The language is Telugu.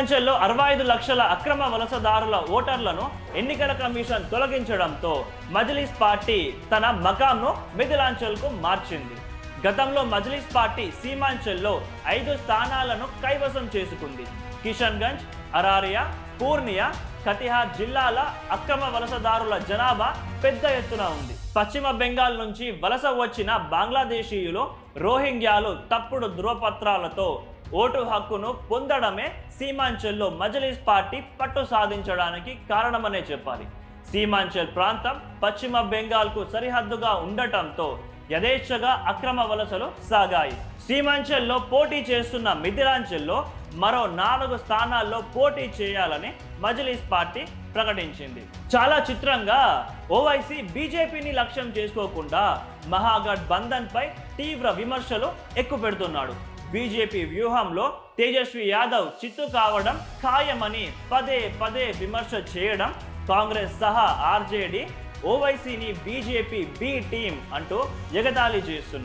సీమాంచల్లో 65 లక్షల అక్రమ వలసదారుల ఓటర్లను ఎన్నికల కమిషన్ తొలగించడంతో మజ్లిస్ పార్టీ తన మకాంను మిథిలాంచల్కు మార్చింది. గతంలో మజ్లిస్ పార్టీ సీమాంచల్లో 5 స్థానాలను కైవసం చేసుకుంది. కిషన్గంజ్, అరారియా, పూర్నియా, కటిహార్ జిల్లాల అక్రమ వలసదారుల జనాభా పెద్ద ఎత్తున ఉంది. పశ్చిమ బెంగాల్ నుంచి వలస వచ్చిన బంగ్లాదేశీయులు, రోహింగ్యాలు తప్పుడు ధృవపత్రాలతో ఓటు హక్కును పొందడమే సీమాంచల్లో మజ్లిస్ పార్టీ పట్టు సాధించడానికి కారణమనే చెప్పాలి. సీమాంచల్ ప్రాంతం పశ్చిమ బెంగాల్కు సరిహద్దుగా ఉండటంతో యథేచ్ఛగా అక్రమ వలసలు సాగాయి. సీమాంచల్లో పోటీ చేస్తున్న మిథిలాంచల్లో మరో 4 స్థానాల్లో పోటీ చేయాలని మజ్లిస్ పార్టీ ప్రకటించింది. చాలా చిత్రంగా ఓవైసీ బీజేపీని లక్ష్యం చేసుకోకుండా మహాగఠబంధన్ పై తీవ్ర విమర్శలు ఎక్కుపెడుతున్నాడు. బీజేపీ వ్యూహంలో తేజస్వి యాదవ్ చిత్తు కావడం ఖాయమని పదే పదే విమర్శ చేయడం, కాంగ్రెస్ సహా ఆర్జేడీ ఓవైసీని బీజేపీ బి టీం అంటూ ఎగతాళి చేస్తున్నారు.